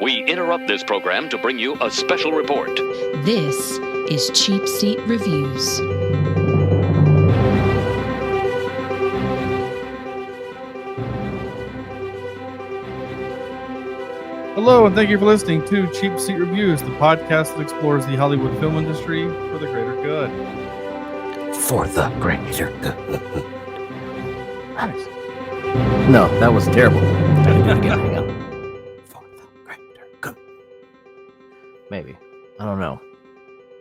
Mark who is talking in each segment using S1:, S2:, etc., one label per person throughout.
S1: We interrupt this program to bring you a special report.
S2: This is Cheapseat Reviews.
S3: Hello, and thank you for listening to Cheapseat Reviews, the podcast that explores the Hollywood film industry for the greater good.
S4: For the greater good.
S3: Nice.
S4: No, that was terrible. Gotta do it again. Hang on. For the greater good. Maybe. I don't know.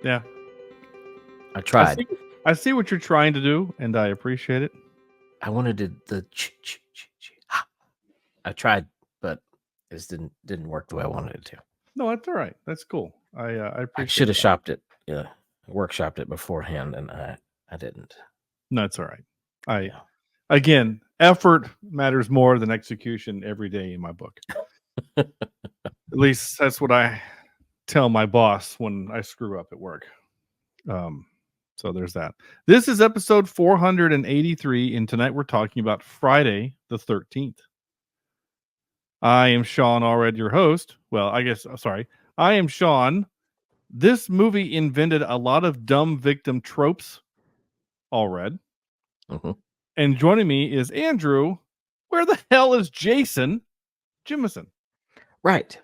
S3: Yeah.
S4: I tried.
S3: I see what you're trying to do, and I appreciate it.
S4: I wanted the I tried, but it just didn't work the way I wanted it to.
S3: No, that's all right. That's cool. I appreciate
S4: I should have shopped it. Yeah, workshopped it beforehand, and I didn't.
S3: No, that's all right. Again, effort matters more than execution every day in my book. At least that's what I tell my boss when I screw up at work. So there's that. This is episode 483, and tonight we're talking about Friday the 13th. I am Sean Allred, your host. Well, I am Sean. This movie invented a lot of dumb victim tropes, Allred.
S4: Mm-hmm.
S3: And joining me is Andrew. Where the hell is Jason Jimison?
S4: Right.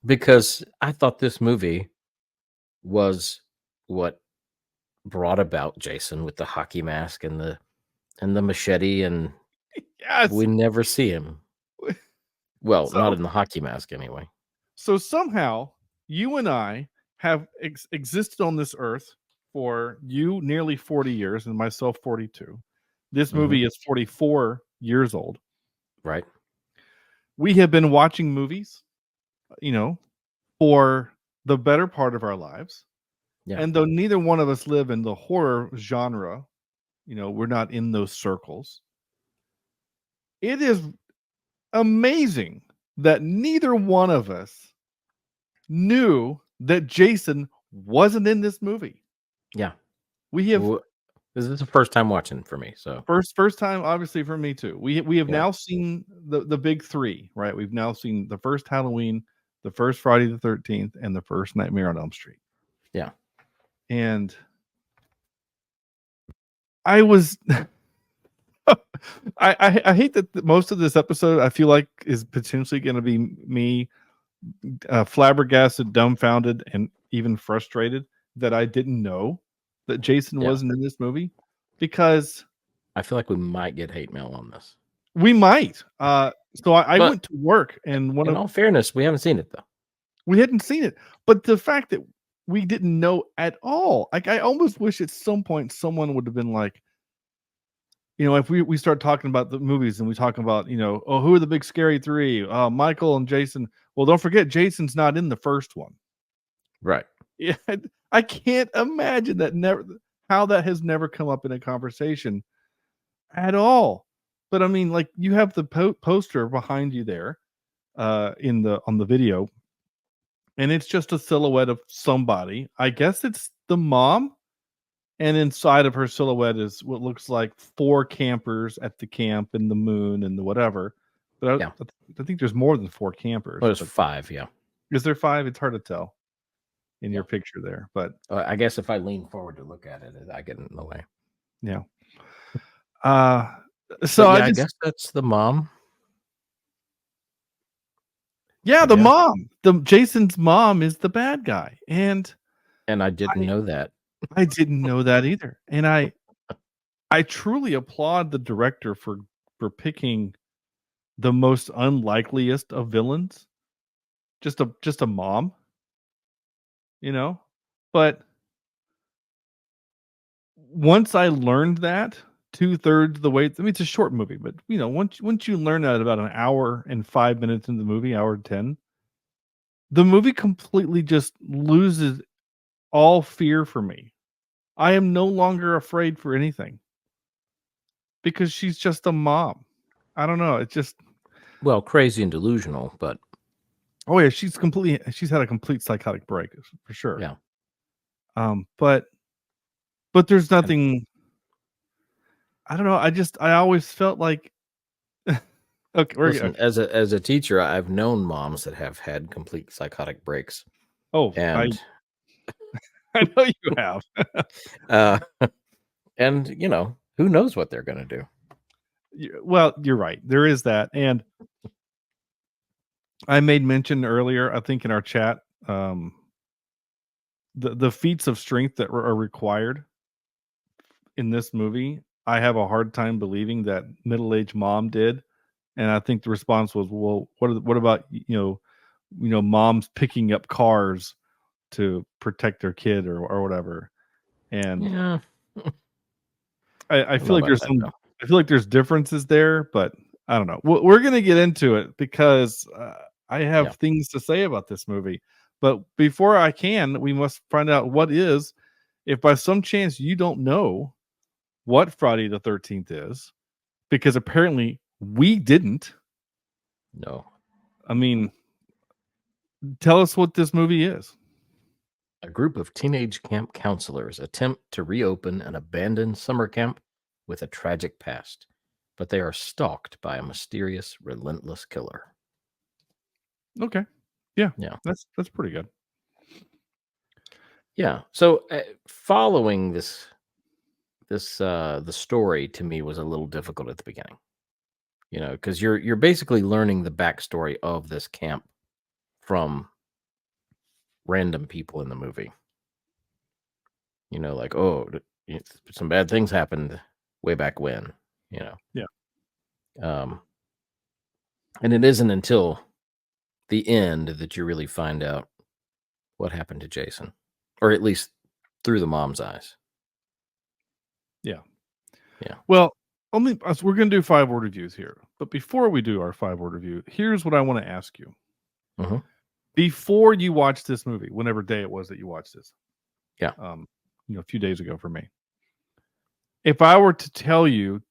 S4: Because I thought this movie was what brought about Jason with the hockey mask and the machete, and
S3: Yes.
S4: we never see him. Well,
S3: So-
S4: not in the hockey mask anyway.
S3: So somehow you and I have existed on this earth for you nearly 40 years and myself 42. This movie is 44 years old.
S4: Right.
S3: We have been watching movies, for the better part of our lives.
S4: Yeah.
S3: And though neither one of us live in the horror genre, we're not in those circles. It is amazing that neither one of us knew that Jason wasn't in this movie.
S4: Yeah.
S3: We have
S4: This is the first time watching for me, so
S3: first time, obviously, for me too. We have now seen the big three, right? We've now seen the first Halloween, the first Friday the 13th, and the first Nightmare on Elm Street.
S4: Yeah.
S3: And I was I hate that most of this episode I feel like is potentially going to be me flabbergasted, dumbfounded, and even frustrated that I didn't know that Jason wasn't in this movie, because
S4: I feel like we might get hate mail on this.
S3: we might. So I went to work, and
S4: In all fairness, we haven't seen it though.
S3: we hadn't seen it, but the fact that we didn't know at all, like, I almost wish at some point someone would have been like, if we start talking about the movies and we talk about, who are the big scary three? Michael and Jason. Well, don't forget, Jason's not in the first one.
S4: Right.
S3: Yeah, I can't imagine how that has never come up in a conversation at all. But I mean, like, you have the poster behind you there, on the video, and it's just a silhouette of somebody. I guess it's the mom, and inside of her silhouette is what looks like 4 campers at the camp and the moon and the whatever. But I think there's more than 4 campers.
S4: Well, there's 5, yeah.
S3: Is there 5? It's hard to tell in your picture there, but
S4: I guess if I lean forward to look at it, I get in the way.
S3: yeah.
S4: So I guess that's the mom.
S3: Yeah, the mom. Jason's mom is the bad guy, and
S4: I didn't know that.
S3: I didn't know that either. And I truly applaud the director for picking the most unlikeliest of villains. Just a mom. But once I learned that, 2/3 the way, it's a short movie, but once you learn that about an hour and 5 minutes into the movie, hour 10, the movie completely just loses all fear for me. I am no longer afraid for anything because she's just a mom. I don't know. It's just,
S4: well, crazy and delusional, but
S3: oh yeah, she's had a complete psychotic break for sure.
S4: Yeah.
S3: But there's nothing. I don't know. I always felt like Okay, we're
S4: Listen,
S3: good.
S4: as a teacher, I've known moms that have had complete psychotic breaks,
S3: Oh,
S4: and
S3: I know you have.
S4: uh, and who knows what they're going to do.
S3: Well, you're right. There is that, and I made mention earlier, I think in our chat, the feats of strength that are required in this movie. I have a hard time believing that middle-aged mom did, and I think the response was, "Well, what about moms picking up cars to protect their kid or whatever?" And
S4: Yeah,
S3: I
S4: I don't know
S3: feel like
S4: about
S3: there's
S4: that
S3: some,
S4: though.
S3: I feel like there's differences there, but I don't know. We're gonna get into it because I
S4: Yeah.
S3: have things to say about this movie. But before I can, we must find out what is, if by some chance you don't know what Friday the 13th is, because apparently we didn't.
S4: No.
S3: I mean, tell us what this movie is.
S4: A group of teenage camp counselors attempt to reopen an abandoned summer camp with a tragic past, but they are stalked by a mysterious, relentless killer.
S3: Okay. Yeah.
S4: Yeah.
S3: That's pretty good.
S4: Yeah. So following the story to me was a little difficult at the beginning, because you're basically learning the backstory of this camp from random people in the movie. Like, oh, some bad things happened way back when. You know,
S3: Yeah.
S4: um, and it isn't until the end that you really find out what happened to Jason, or at least through the mom's eyes.
S3: Yeah.
S4: Yeah.
S3: Well, only us, we're going to do 5-word reviews here. But before we do our 5-word review, here's what I want to ask you.
S4: Hmm.
S3: Before you watched this movie, whenever day it was that you watched this,
S4: Yeah.
S3: a few days ago for me. If I were to tell you,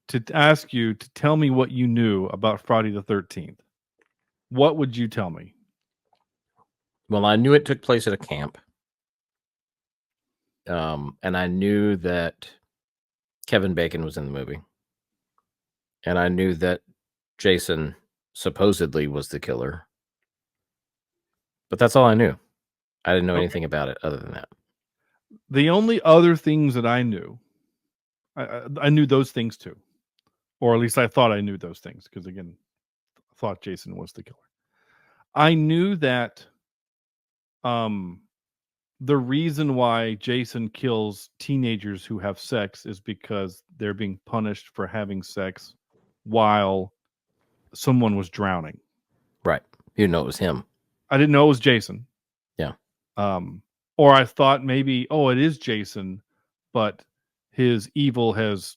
S3: to ask you to tell me what you knew about Friday the 13th, what would you tell me?
S4: Well, I knew it took place at a camp. And I knew that Kevin Bacon was in the movie. And I knew that Jason supposedly was the killer. But that's all I knew. I didn't know
S3: Okay.
S4: anything about it other than that.
S3: The only other things that I knew, I knew those things too. Or at least I thought I knew those things because, again, I thought Jason was the killer. I knew that the reason why Jason kills teenagers who have sex is because they're being punished for having sex while someone was drowning.
S4: Right. You know it was him.
S3: I didn't know it was Jason.
S4: Yeah.
S3: Or I thought maybe, oh, it is Jason, but his evil has,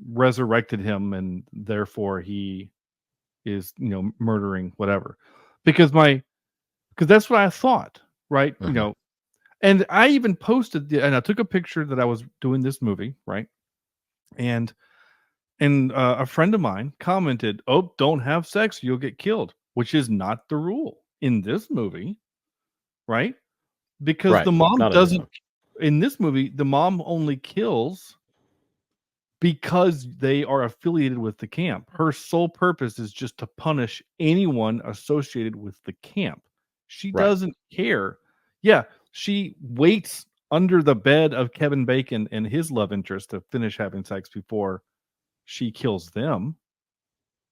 S3: resurrected him, and therefore he is, murdering whatever. Because that's what I thought, right?
S4: Mhm.
S3: And I even posted, and I took a picture that I was doing this movie, right? And a friend of mine commented, "Oh, don't have sex, you'll get killed," which is not the rule in this movie, right? Because
S4: Right.
S3: the mom
S4: Not in this
S3: doesn't,
S4: one.
S3: in this movie, the mom only kills because they are affiliated with the camp. Her sole purpose is just to punish anyone associated with the camp. She
S4: Right.
S3: doesn't care. Yeah, she waits under the bed of Kevin Bacon and his love interest to finish having sex before she kills them.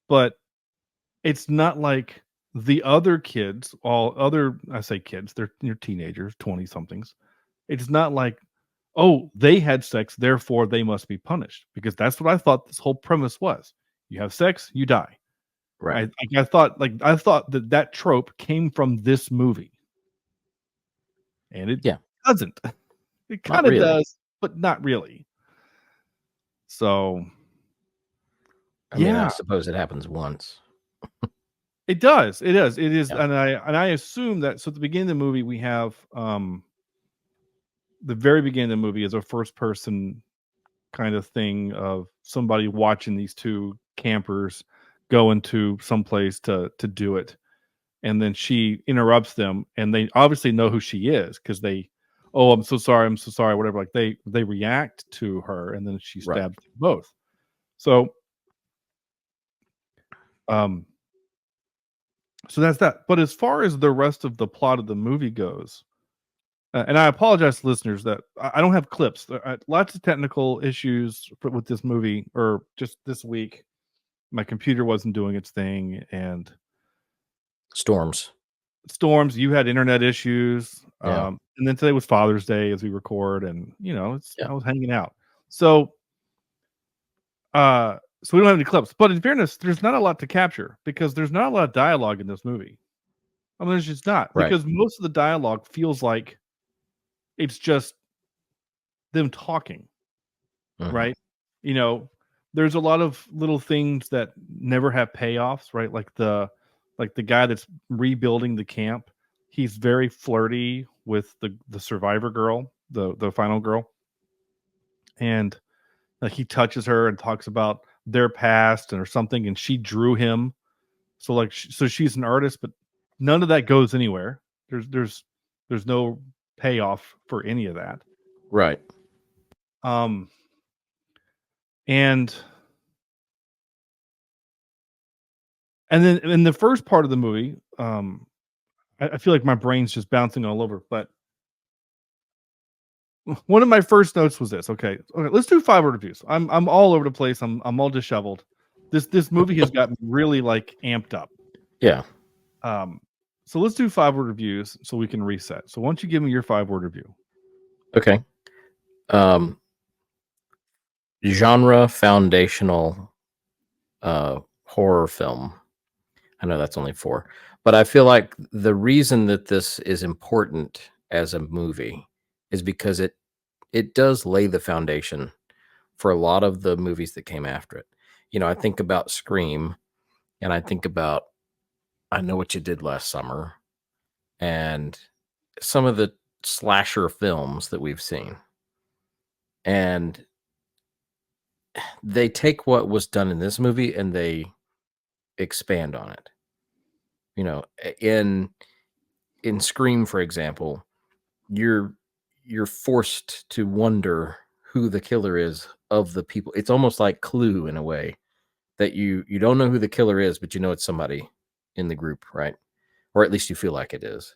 S3: But it's not like the other kids, I say kids, they're teenagers, 20 somethings. It's not like, oh, they had sex, therefore they must be punished, because that's what I thought this whole premise was. You have sex, you die.
S4: Right.
S3: I thought that trope came from this movie, and it
S4: Yeah.
S3: doesn't. It
S4: Not
S3: kind of
S4: really.
S3: does, but not really. So
S4: I mean,
S3: yeah,
S4: I suppose it happens once.
S3: it does. It does. It is,
S4: Yeah.
S3: and I assume that. So at the beginning of the movie, we have the very beginning of the movie is a first person kind of thing of somebody watching these two campers go into some place to do it, and then she interrupts them, and they obviously know who she is because they, oh, I'm so sorry, whatever. Like they react to her, and then she
S4: Right.
S3: stabs them both. So Um, so that's that. But as far as the rest of the plot of the movie goes, and I apologize to listeners that I don't have clips. There are lots of technical issues with this movie, or just this week. My computer wasn't doing its thing, and
S4: Storms.
S3: you had internet issues.
S4: Yeah.
S3: And then today was Father's Day as we record, and
S4: Yeah.
S3: I was hanging out. So so we don't have any clips. But in fairness, there's not a lot to capture because there's not a lot of dialogue in this movie. I mean, there's just not,
S4: Right.
S3: because most of the dialogue feels like it's just them talking,
S4: Mhm.
S3: right? There's a lot of little things that never have payoffs, right? Like the guy that's rebuilding the camp, he's very flirty with the survivor girl, the final girl, and like he touches her and talks about their past or something, and she drew him. So like, so she's an artist, but none of that goes anywhere. There's no payoff for any of that.
S4: Right.
S3: Um, and then in the first part of the movie, I feel like my brain's just bouncing all over. But one of my first notes was this. Okay, let's do 5-word reviews. I'm all over the place. I'm all disheveled. This movie has got me really like amped up.
S4: Yeah.
S3: So let's do 5-word reviews so we can reset. So why don't you give me your 5-word review?
S4: Okay. Genre foundational horror film. I know that's only 4, but I feel like the reason that this is important as a movie is because it does lay the foundation for a lot of the movies that came after it. I think about Scream, and I think about I Know What You Did Last Summer, and some of the slasher films that we've seen. And they take what was done in this movie and they expand on it. In Scream, for example, you're forced to wonder who the killer is of the people. It's almost like Clue in a way, that you don't know who the killer is, but you know it's somebody in the group, right? Or at least you feel like it is.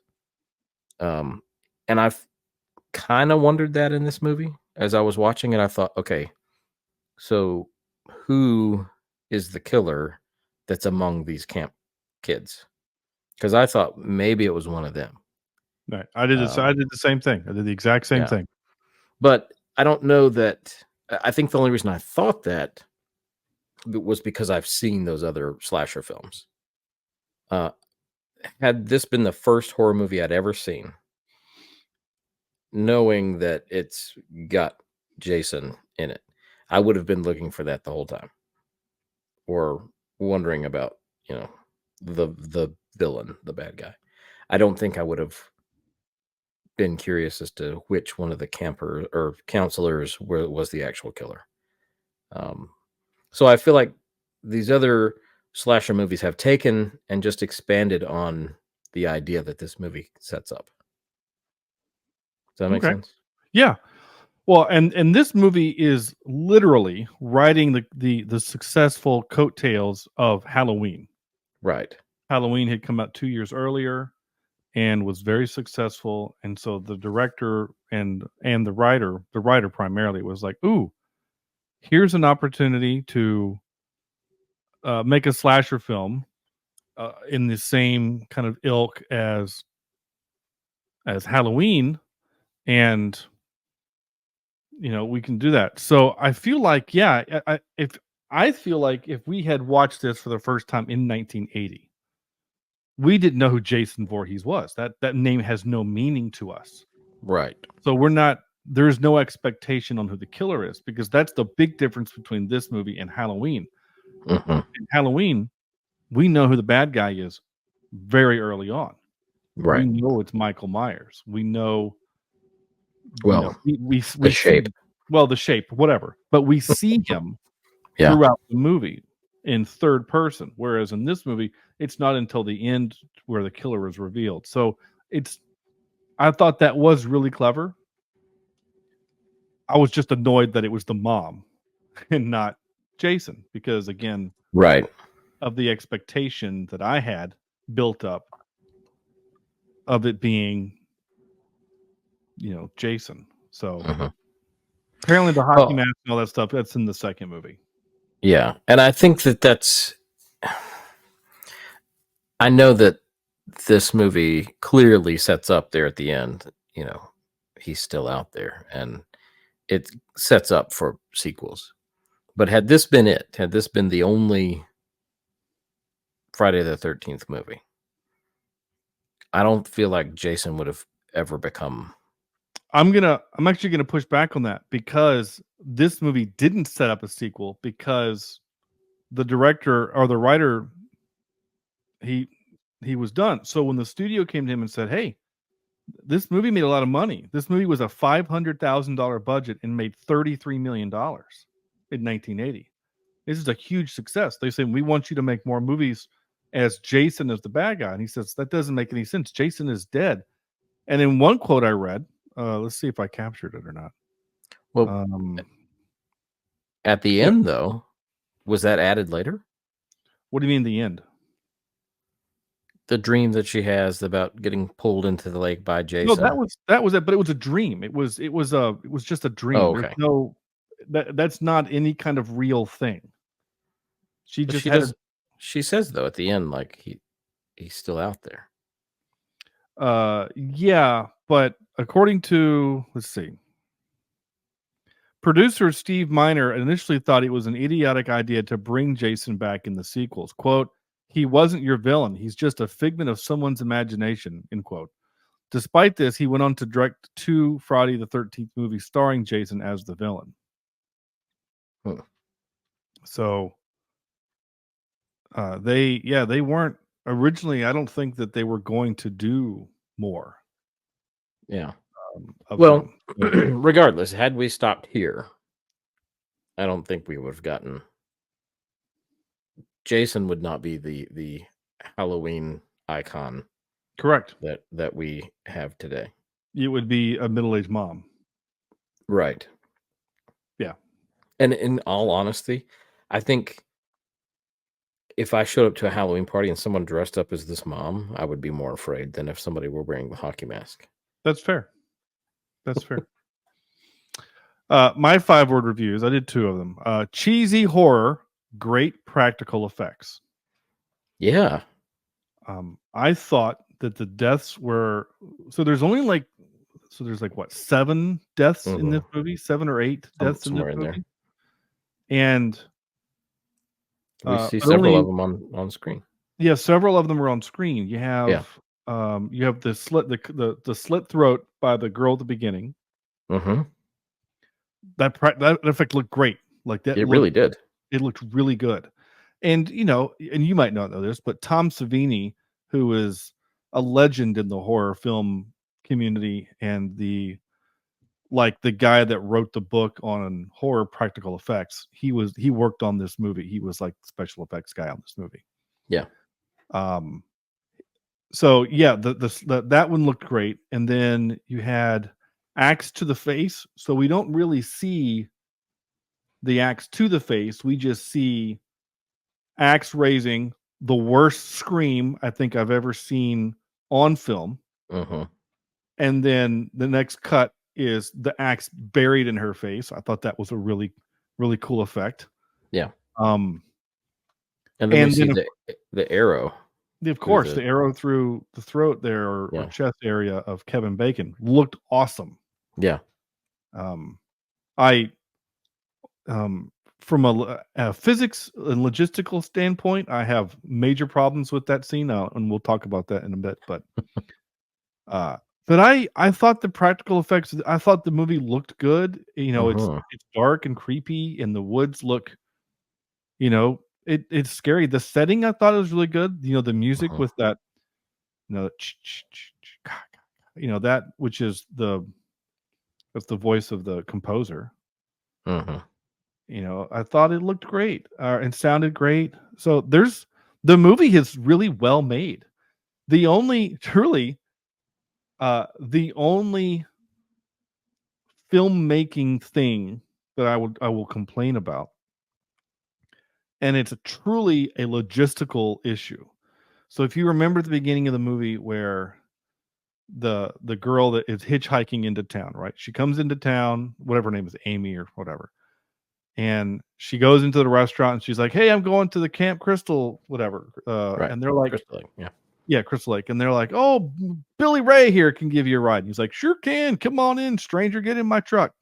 S4: And I've kind of wondered that in this movie as I was watching it. I thought, okay, so who is the killer that's among these camp kids? Because I thought maybe it was one of them.
S3: Right. I did this. I did the same thing. I did the exact same thing.
S4: But I don't know that. I think the only reason I thought that was because I've seen those other slasher films. Had this been the first horror movie I'd ever seen, knowing that it's got Jason in it, I would have been looking for that the whole time, or wondering about the villain, the bad guy. I don't think I would have been curious as to which one of the camper or counselors was the actual killer. So I feel like these other slasher movies have taken and just expanded on the idea that this movie sets up. Does that make
S3: Okay.
S4: sense?
S3: Yeah. Well, and this movie is literally riding the successful coattails of Halloween.
S4: Right.
S3: Halloween had come out 2 years earlier and was very successful, and so the director and the writer primarily was like, "Ooh, here's an opportunity to make a slasher film in the same kind of ilk as Halloween, and we can do that." So I feel like, yeah, I feel like if we had watched this for the first time in 1980, we didn't know who Jason Voorhees was. That name has no meaning to us.
S4: Right.
S3: So there's no expectation on who the killer is, because that's the big difference between this movie and Halloween.
S4: Mm-hmm.
S3: In Halloween, we know who the bad guy is very early on.
S4: Right.
S3: We know it's Michael Myers. We know,
S4: Well,
S3: we
S4: the shape.
S3: The shape, whatever. But we see him
S4: Yeah.
S3: throughout the movie in third person, whereas in this movie, it's not until the end where the killer is revealed. So I thought that was really clever. I was just annoyed that it was the mom and not Jason, because again,
S4: Right.
S3: of the expectation that I had built up of it being, Jason. So apparently the hockey
S4: Well,
S3: mask and all that stuff, that's in the second movie.
S4: yeah. And I think I know that this movie clearly sets up there at the end, he's still out there, and it sets up for sequels. But had this been the only Friday the 13th movie, I don't feel like Jason would have ever become.
S3: I'm actually gonna push back on that, because this movie didn't set up a sequel, because the director or the writer, he was done. So when the studio came to him and said, "Hey, this movie made a lot of money. This movie was a $500,000 budget and made $33 million in 1980. This is a huge success." They say, "We want you to make more movies as Jason as the bad guy." And he says, "That doesn't make any sense. Jason is dead." And in one quote I read, let's see if I captured it or not.
S4: Well, at the end, though, was that added later?
S3: What do you mean the end?
S4: The dream that she has about getting pulled into the lake by Jason.
S3: No, that was it, but it was a dream. It was just a dream.
S4: Oh,
S3: There's
S4: okay.
S3: no that's not any kind of real thing. She
S4: But
S3: just
S4: she says, though, at the end, like he's still out there.
S3: Yeah, but according to, let's see, producer Steve Miner initially thought it was an idiotic idea to bring Jason back in the sequels. Quote, "He wasn't your villain. He's just a figment of someone's imagination," end quote. Despite this, he went on to direct 2 Friday the 13th movies starring Jason as the villain. So they weren't originally, I don't think that they were going to do more.
S4: Yeah.
S3: Well,
S4: regardless, had we stopped here, I don't think we would have gotten. Jason would not be the Halloween icon.
S3: Correct.
S4: That we have today.
S3: It would be a middle-aged mom.
S4: Right.
S3: Yeah.
S4: And in all honesty, I think if I showed up to a Halloween party and someone dressed up as this mom, I would be more afraid than if somebody were wearing the hockey mask.
S3: That's fair. That's fair. My 5-word reviews, I did 2 of them. Cheesy horror, great practical effects.
S4: Yeah.
S3: I thought that the deaths were, there's only like 7 deaths in this movie, 7 or 8 deaths in this movie. There. And
S4: we see several of them on screen.
S3: Yeah, several of them are on screen. You have you have the slit the slit throat by the girl at the beginning.
S4: Mm-hmm.
S3: That effect looked great. Like that,
S4: it really did.
S3: It looked really good. And and you might not know this, but Tom Savini, who is a legend in the horror film community and the guy that wrote the book on horror practical effects, he worked on this movie. He was like the special effects guy on this movie.
S4: Yeah.
S3: So yeah, that one looked great. And then you had axe to the face. So we don't really see the axe to the face. We just see axe raising, the worst scream I think I've ever seen on film.
S4: Mm-hmm.
S3: And then the next cut is the axe buried in her face. I thought that was a really, really cool effect.
S4: Yeah. And then we see the arrow.
S3: Of course, the arrow through the throat there or chest area of Kevin Bacon looked awesome.
S4: Yeah.
S3: From a physics and logistical standpoint, I have major problems with that scene, and we'll talk about that in a bit. But I thought the practical effects, I thought the movie looked good. It's dark and creepy, and the woods look, it's scary. The setting I thought was really good. The music with that, that which is that's the voice of the composer. I thought it looked great and sounded great. So the movie is really well made. The only filmmaking thing that I will complain about and it's truly a logistical issue. So if you remember at the beginning of the movie where the girl that is hitchhiking into town, right? She comes into town, whatever her name is, Amy or whatever. And she goes into the restaurant and she's like, "Hey, I'm going to the Camp Crystal, whatever."
S4: Right.
S3: And they're like,
S4: Crystal Lake, yeah.
S3: "Yeah, Crystal Lake." And they're like, "Oh, Billy Ray here can give you a ride." And he's like, "Sure can. Come on in, stranger. Get in my truck."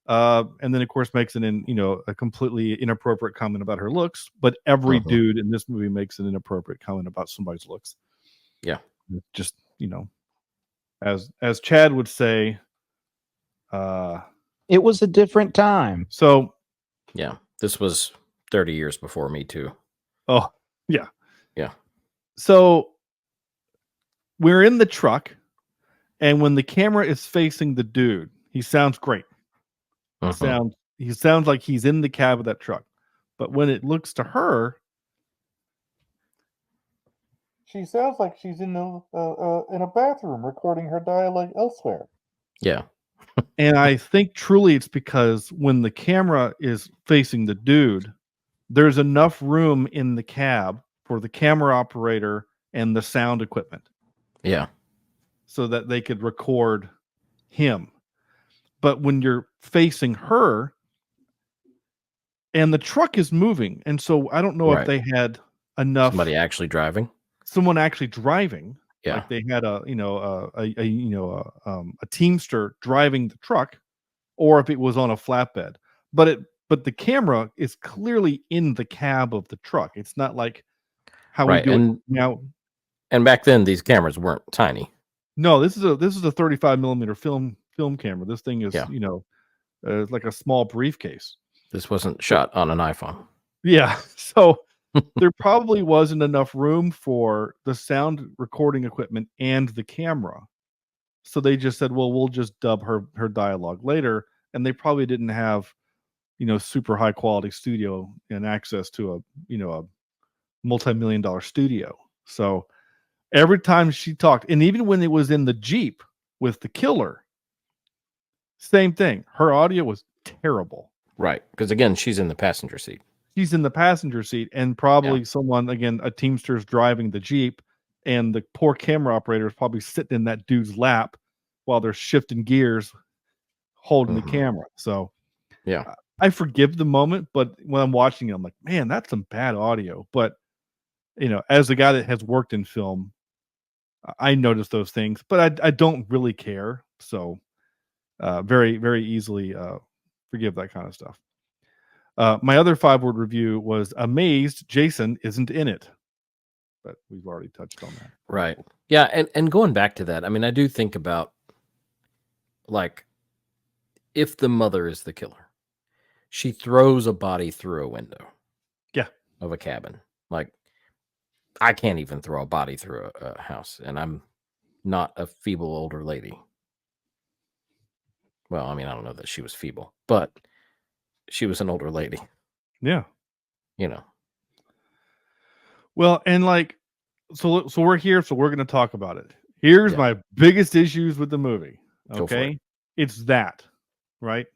S3: And then of course makes a completely inappropriate comment about her looks. But every dude in this movie makes an inappropriate comment about somebody's looks.
S4: Yeah.
S3: Just, as Chad would say,
S5: it was a different time.
S3: So
S4: yeah, this was 30 years before Me Too.
S3: Oh, yeah.
S4: Yeah.
S3: So we're in the truck, and when the camera is facing the dude, he sounds great. He sounds like he's in the cab of that truck. But when it looks to her, she sounds like she's in a bathroom recording her dialogue elsewhere.
S4: Yeah.
S3: And I think truly it's because when the camera is facing the dude, there's enough room in the cab for the camera operator and the sound equipment.
S4: Yeah.
S3: So that they could record him. But when you're facing her, and the truck is moving, and so I don't know if they had enough
S4: someone actually driving.
S3: Yeah. Like they had a teamster driving the truck, or if it was on a flatbed. But the camera is clearly in the cab of the truck. It's not like how we do it now.
S4: And back then these cameras weren't tiny.
S3: No, this is a 35 millimeter film camera. This thing is like a small briefcase.
S4: This wasn't shot on an iPhone.
S3: Yeah, so there probably wasn't enough room for the sound recording equipment and the camera. So they just said, "Well, we'll just dub her dialogue later." And they probably didn't have, super high quality studio and access to a multi-million-dollar studio. So every time she talked, and even when it was in the Jeep with the killer, same thing. Her audio was terrible.
S4: Right. Because again, she's in the passenger seat.
S3: She's in the passenger seat, and probably someone, again, a teamster's driving the Jeep, and the poor camera operator is probably sitting in that dude's lap while they're shifting gears, holding the camera. So
S4: yeah,
S3: I forgive the moment, but when I'm watching it, I'm like, man, that's some bad audio. But, as a guy that has worked in film, I notice those things, but I don't really care. So very, very easily forgive that kind of stuff. My other 5-word review was amazed Jason isn't in it. But we've already touched on that.
S4: Right. Yeah. And going back to that, I mean, I do think about, like, if the mother is the killer, she throws a body through a window.
S3: Yeah.
S4: Of a cabin. Like, I can't even throw a body through a house, and I'm not a feeble older lady. Well, I mean, I don't know that she was feeble, but she was an older lady.
S3: Yeah. Well, and so we're here, so we're going to talk about it. Here's my biggest issues with the movie. Okay. It's that, right?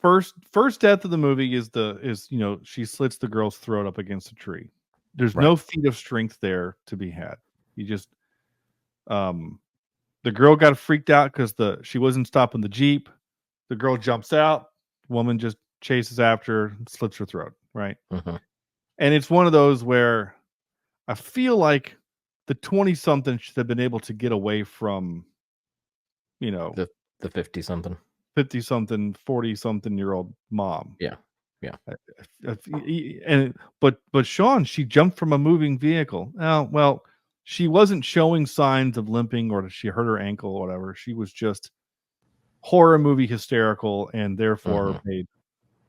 S3: First death of the movie is she slits the girl's throat up against a tree. There's no feat of strength there to be had. You just, the girl got freaked out because she wasn't stopping the Jeep. The girl jumps out. The woman just chases after her, slits her throat. Right. And it's one of those where I feel like the 20-something should have been able to get away from,
S4: the 50-something,
S3: 50-something, 40-something-year-old mom.
S4: Yeah.
S3: But Sean, she jumped from a moving vehicle. Oh, well, she wasn't showing signs of limping or she hurt her ankle or whatever. She was just horror movie hysterical and therefore made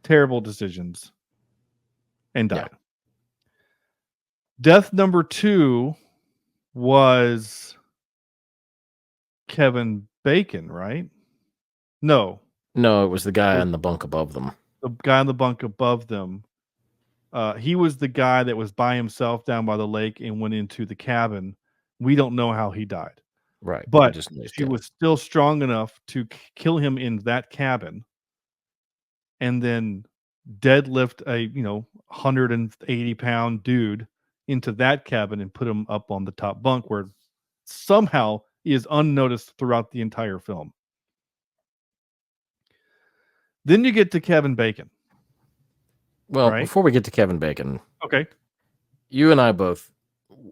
S3: terrible decisions and died. Yeah. Death number 2 was Kevin Bacon, right? No,
S4: it was the guy on the bunk above them.
S3: The guy on the bunk above them. He was the guy that was by himself down by the lake and went into the cabin. We don't know how he died.
S4: Right.
S3: But she was still strong enough to kill him in that cabin and then deadlift a 180-pound dude into that cabin and put him up on the top bunk where somehow he is unnoticed throughout the entire film. Then you get to Kevin Bacon.
S4: Well,
S3: right?
S4: before we get to Kevin Bacon,
S3: Okay.
S4: you and I both,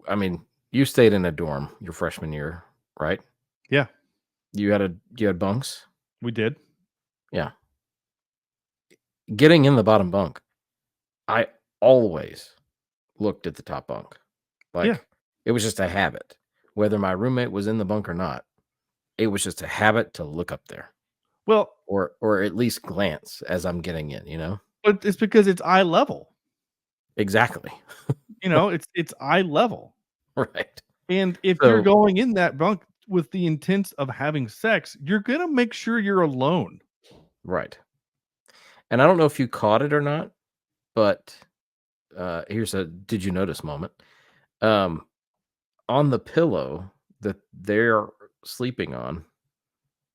S4: I mean, you stayed in a dorm your freshman year, right?
S3: Yeah,
S4: You had bunks?
S3: we did.
S4: Yeah. Getting in the bottom bunk, I always looked at the top bunk. Like,
S3: Yeah.
S4: it was just a habit. Whether my roommate was in the bunk or not, it was just a habit to look up there.
S3: Well,
S4: Or at least glance as I'm getting in, you know?
S3: but it's because it's eye level.
S4: Exactly.
S3: It's eye level.
S4: Right.
S3: And if
S4: So-
S3: you're going in that bunk with the intent of having sex, you're going to make sure you're alone.
S4: Right. And I don't know if you caught it or not, but here's a did you notice moment. On the pillow that they're sleeping on,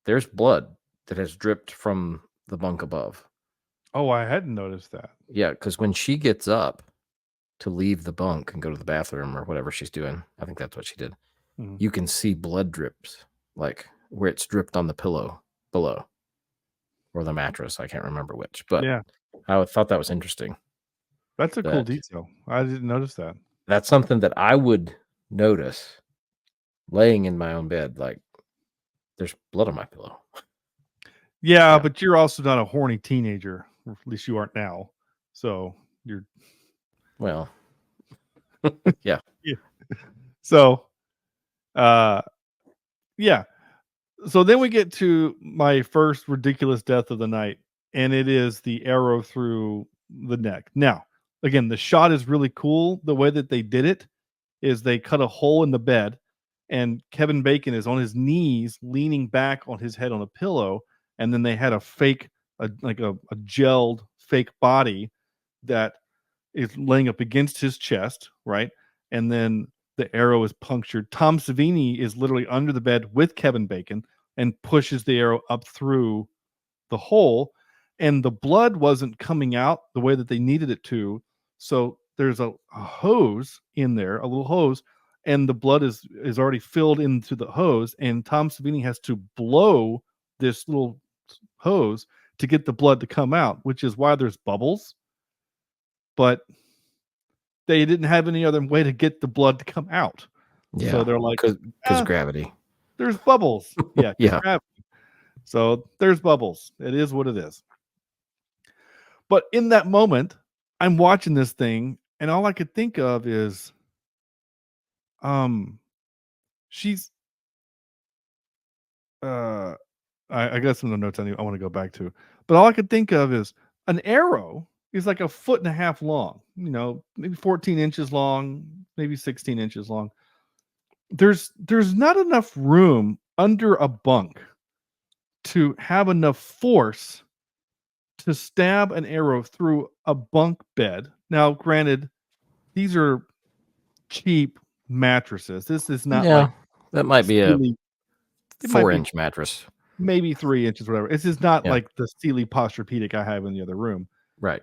S4: there's blood that has dripped from the bunk above.
S3: Oh, I hadn't noticed that.
S4: Yeah, because when she gets up to leave the bunk and go to the bathroom or whatever she's doing, I think that's what she did.
S3: Mhm.
S4: You can see blood drips, like where it's dripped on the pillow below or the mattress. I can't remember which, but
S3: Yeah,
S4: I thought that was interesting.
S3: that's a cool
S4: that-
S3: detail. I didn't notice that.
S4: That's something that I would notice laying in my own bed. Like, there's blood on my pillow.
S3: Yeah,
S4: Yeah.
S3: but you're also not a horny teenager. Or at least you aren't now. So you're
S4: Well, yeah.
S3: so yeah. So then we get to my first ridiculous death of the night, and it is the arrow through the neck. Now, again, the shot is really cool. The way that they did it is they cut a hole in the bed, and Kevin Bacon is on his knees, leaning back on his head on a pillow, and then they had a fake, a gelled fake body that is laying up against his chest, right? And then the arrow is punctured. Tom Savini is literally under the bed with Kevin Bacon and pushes the arrow up through the hole, and the blood wasn't coming out the way that they needed it to. So there's a hose in there, a little hose, and the blood is already filled into the hose, and Tom Savini has to blow this little hose to get the blood to come out, which is why there's bubbles. But they didn't have any other way to get the blood to come out.
S4: Yeah.
S3: So they're like,
S4: because
S3: "Ah,
S4: gravity.
S3: there's bubbles. Yeah.
S4: Yeah.
S3: Gravity. So there's bubbles. It is what it is. But in that moment, I'm watching this thing, and all I could think of is, she's, I got some of the notes I want to go back to, but all I could think of is an arrow is like a foot and a half long, maybe 14 inches long, maybe 16 inches long. There's not enough room under a bunk to have enough force to stab an arrow through a bunk bed. Now, granted, these are cheap mattresses. This is not like
S4: that might be a
S3: Sealy- it might be
S4: 4-inch mattress.
S3: maybe 3 inches, whatever. This is not
S4: Yeah.
S3: like the Sealy Posturepedic I have in the other room.
S4: Right.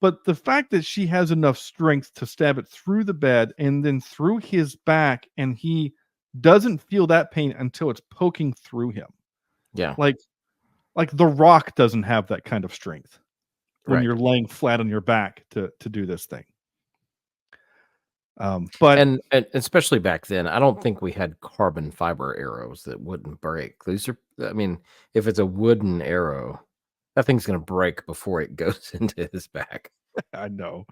S3: But the fact that she has enough strength to stab it through the bed and then through his back, and he doesn't feel that pain until it's poking through him.
S4: Yeah.
S3: Like The Rock doesn't have that kind of strength when
S4: Right.
S3: you're laying flat on your back to do this thing. But
S4: And especially back then, I don't think we had carbon fiber arrows that wouldn't break. These are, I mean, if it's a wooden arrow, that thing's going to break before it goes into his back.
S3: I know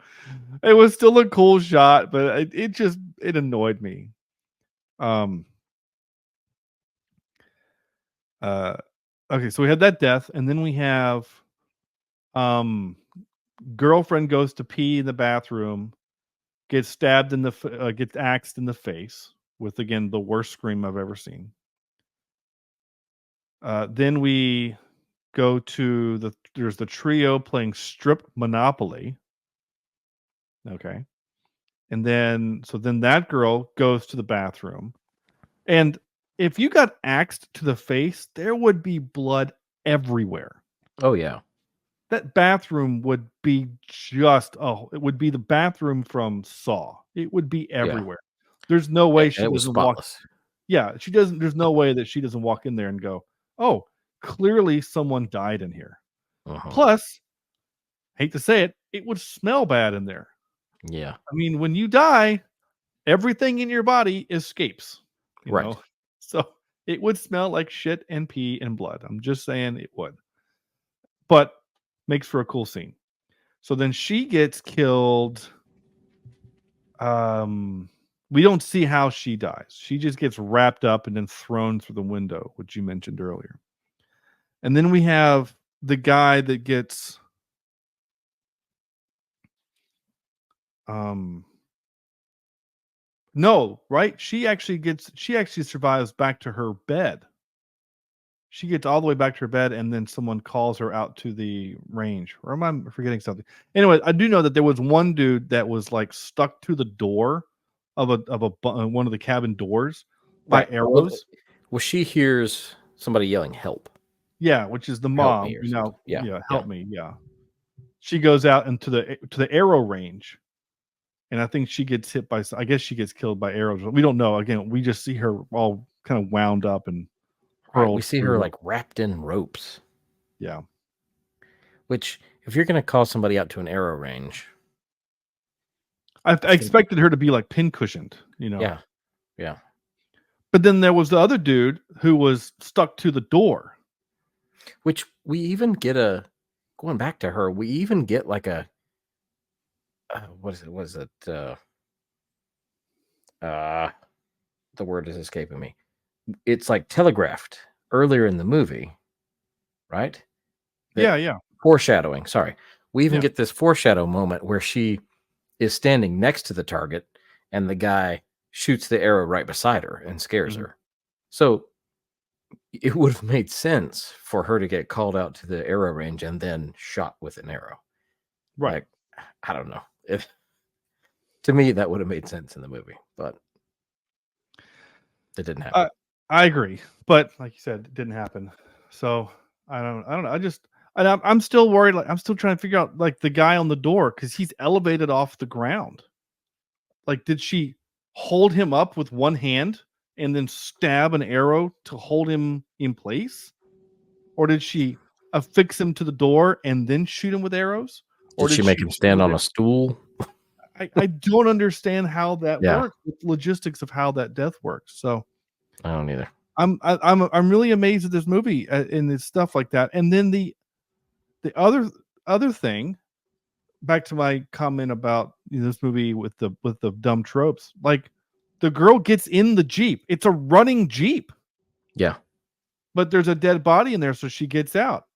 S3: it was still a cool shot, but it annoyed me. Okay, so we had that death, and then we have girlfriend goes to pee in the bathroom, gets stabbed in the gets axed in the face with, again, the worst scream I've ever seen. Then we go to there's the trio playing strip Monopoly. Okay. And then that girl goes to the bathroom. And if you got axed to the face, there would be blood everywhere.
S4: Oh, yeah.
S3: that bathroom would be it would be the bathroom from Saw. It would be everywhere. There's no way she
S4: It was
S3: doesn't walk.
S4: spotless.
S3: Yeah, she doesn't. There's no way that she doesn't walk in there and go, "Oh, clearly someone died in here."
S4: Uh-huh.
S3: Plus, hate to say it, it would smell bad in there.
S4: Yeah.
S3: I mean, when you die, everything in your body escapes. You
S4: Right.
S3: know, so it would smell like shit and pee and blood. I'm just saying it would, but makes for a cool scene. So then she gets killed. We don't see how she dies. She just gets wrapped up and then thrown through the window, which you mentioned earlier. And then we have the guy that gets no, right? She actually survives back to her bed. She gets all the way back to her bed, and then someone calls her out to the range. Or am I forgetting something? Anyway, I do know that there was one dude that was like stuck to the door of one of the cabin doors by
S4: Right.
S3: arrows.
S4: Well, she hears somebody yelling help.
S3: Yeah, which is the
S4: Help
S3: mom.
S4: me or
S3: You know,
S4: something. Yeah,
S3: yeah,
S4: yeah.
S3: help me. Yeah, she goes out into the arrow range, and I think she gets hit by. I guess she gets killed by arrows. We don't know. Again, we just see her all kind of wound up and
S4: Right.
S3: hurled.
S4: We see her like wrapped in ropes.
S3: Yeah.
S4: Which, if you're going to call somebody out to an arrow range,
S3: I expected her to be like pincushioned, you know.
S4: yeah, yeah.
S3: But then there was the other dude who was stuck to the door.
S4: Which we even get going back to her, we even get like a what is it? Was it the word is escaping me. It's like telegraphed earlier in the movie, right?
S3: Yeah.
S4: Foreshadowing. Sorry. We even
S3: Yeah.
S4: get this foreshadow moment where she is standing next to the target and the guy shoots the arrow right beside her and scares
S3: Mhm.
S4: her. So it would have made sense for her to get called out to the arrow range and then shot with an arrow.
S3: Right.
S4: Like, I don't know. To me, that would have made sense in the movie, but it didn't happen.
S3: I agree. But like you said, it didn't happen. So I don't know. I'm still worried. Like I'm still trying to figure out like the guy on the door because he's elevated off the ground. Like, did she hold him up with one hand and then stab an arrow to hold him in place? Or did she affix him to the door and then shoot him with arrows? Or
S4: Did she make him stand on a stool?
S3: I don't understand how that
S4: Yeah.
S3: works. The logistics of how that death works. So
S4: I don't either.
S3: I'm really amazed at this movie and this stuff like that. And then the other thing, back to my comment about this movie with the dumb tropes, like the girl gets in the Jeep. It's a running Jeep.
S4: Yeah.
S3: But there's a dead body in there, so she gets out.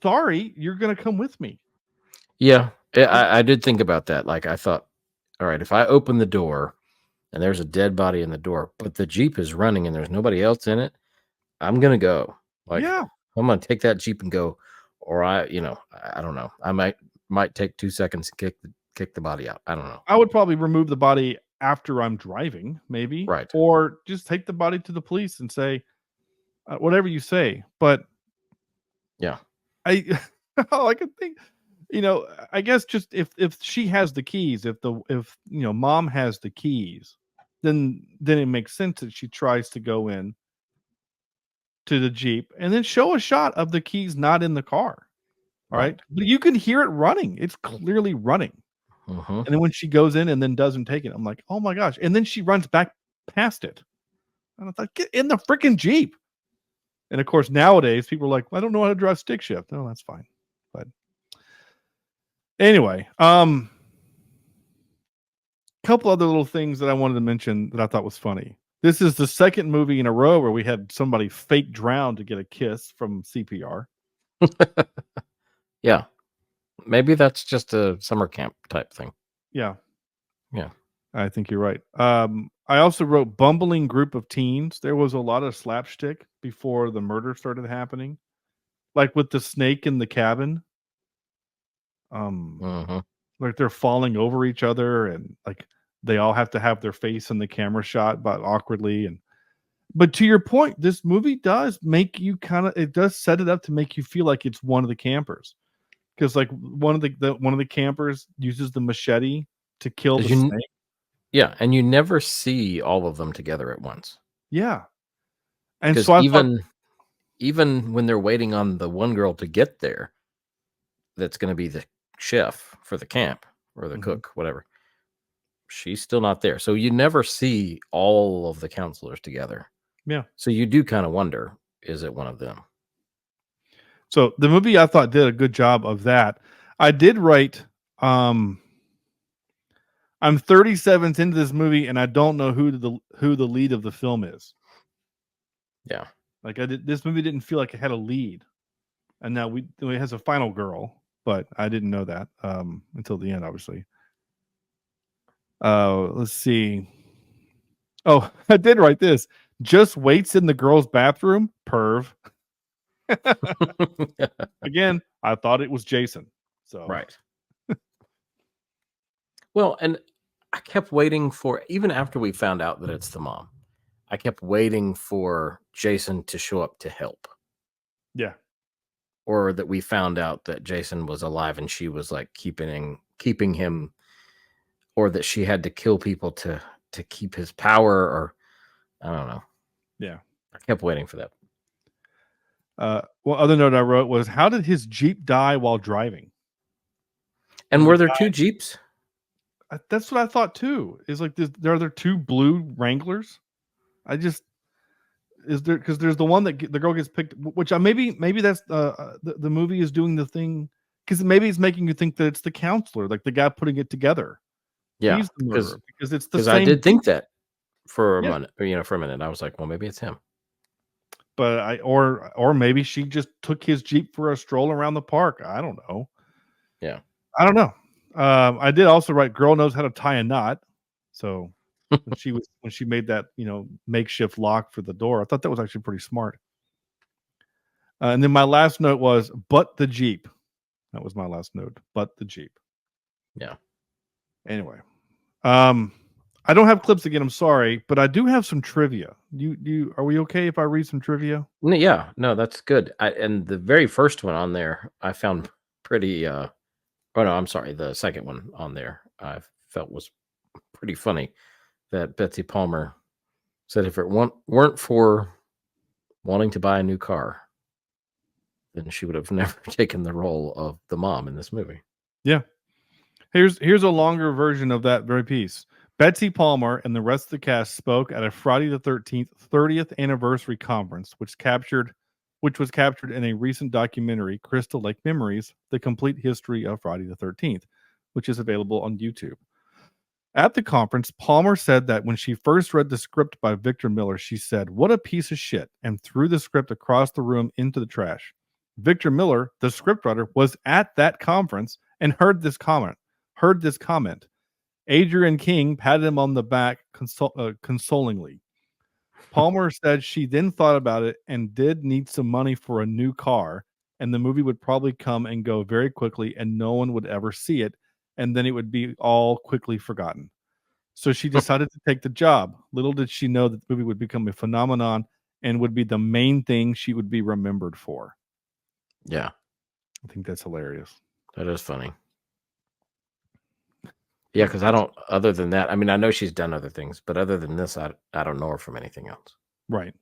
S3: Sorry, you're gonna come with me.
S4: Yeah. I did think about that. Like, I thought, all right, if I open the door and there's a dead body in the door, but the Jeep is running and there's nobody else in it, I'm going to go. Like,
S3: Yeah.
S4: I'm going to take that Jeep and go. Or I don't know. I might take 2 seconds to kick the body out. I don't know.
S3: I would probably remove the body after I'm driving, maybe.
S4: Right.
S3: Or just take the body to the police and say, whatever you say. But
S4: yeah,
S3: all I can think, I guess just if she has the keys, if mom has the keys, then it makes sense that she tries to go in to the Jeep and then show a shot of the keys not in the car. All right. But you can hear it running. It's clearly running.
S4: Uh-huh.
S3: And then when she goes in and then doesn't take it, I'm like, oh my gosh. And then she runs back past it. And I thought, get in the freaking Jeep. And of course, nowadays people are like, I don't know how to drive stick shift. No, that's fine. But anyway, couple other little things that I wanted to mention that I thought was funny. This is the second movie in a row where we had somebody fake drown to get a kiss from CPR.
S4: Yeah. Maybe that's just a summer camp type thing.
S3: Yeah.
S4: Yeah.
S3: I think you're right. I also wrote bumbling group of teens. There was a lot of slapstick before the murder started happening. Like with the snake in the cabin. Like they're falling over each other and like they all have to have their face in the camera shot but awkwardly. But to your point, this movie does make you it does set it up to make you feel like it's one of the campers. because like one of the campers uses the machete to kill the
S4: 'Cause you-
S3: snake.
S4: Yeah, and you never see all of them together at once.
S3: Yeah, and
S4: Because
S3: so I thought,
S4: even when they're waiting on the one girl to get there, that's going to be the chef for the camp or the
S3: Mhm.
S4: cook, whatever. She's still not there. So you never see all of the counselors together.
S3: yeah.
S4: So you do kind of wonder, is it one of them?
S3: So the movie I thought did a good job of that. I did write. I'm 37 into this movie, and I don't know who the lead of the film is.
S4: Yeah.
S3: Like this movie didn't feel like it had a lead, and now it has a final girl, but I didn't know that until the end, obviously. Let's see. Oh, I did write this. Just waits in the girl's bathroom. Perv. Again, I thought it was Jason. So
S4: Right. Well, and I kept waiting for, even after we found out that it's the mom, I kept waiting for Jason to show up to help.
S3: Yeah.
S4: Or that we found out that Jason was alive and she was like keeping him, or that she had to kill people to keep his power, or I don't know.
S3: Yeah.
S4: I kept waiting for that.
S3: Well, other note I wrote was, how did his Jeep die while driving?
S4: And
S3: Did
S4: were
S3: he
S4: there
S3: die-
S4: two Jeeps?
S3: That's what I thought too. Is like there are there two blue Wranglers? Because there's the one that the girl gets picked, which maybe that's the movie is doing the thing, because maybe it's making you think that it's the counselor, like the guy putting it together.
S4: Yeah,
S3: He's the murderer because it's the
S4: because
S3: same.
S4: I did think that for a
S3: Yeah.
S4: minute, for a minute. I was like, well, maybe it's him.
S3: But or maybe she just took his Jeep for a stroll around the park. I don't know.
S4: Yeah.
S3: I don't know. I did also write, girl knows how to tie a knot. So when she made that makeshift lock for the door, I thought that was actually pretty smart. And then my last note was, but the Jeep. That was my last note. But the Jeep.
S4: Yeah.
S3: Anyway, I don't have clips again. I'm sorry, but I do have some trivia. Are we okay if I read some trivia?
S4: Yeah, no, that's good. And the very first one on there, I found pretty. Oh no, I'm sorry. The second one on there, I felt was pretty funny. That Betsy Palmer said, if it weren't for wanting to buy a new car, then she would have never taken the role of the mom in this movie.
S3: Yeah. Here's a longer version of that very piece. Betsy Palmer and the rest of the cast spoke at a Friday the 13th 30th anniversary conference, which was captured in a recent documentary, Crystal Lake Memories: The Complete History of Friday the 13th, which is available on YouTube. At the conference, Palmer said that when she first read the script by Victor Miller, she said, "What a piece of shit," and threw the script across the room into the trash. Victor Miller, the scriptwriter, was at that conference and heard this comment. Adrian King patted him on the back consolingly. Palmer said she then thought about it and did need some money for a new car, and the movie would probably come and go very quickly and no one would ever see it, and then it would be all quickly forgotten. So she decided to take the job. Little did she know that the movie would become a phenomenon and would be the main thing she would be remembered for.
S4: Yeah,
S3: I think that's hilarious.
S4: that is funny. Yeah, because I don't. Other than that, I mean, I know she's done other things, but other than this, I don't know her from anything else.
S3: Right.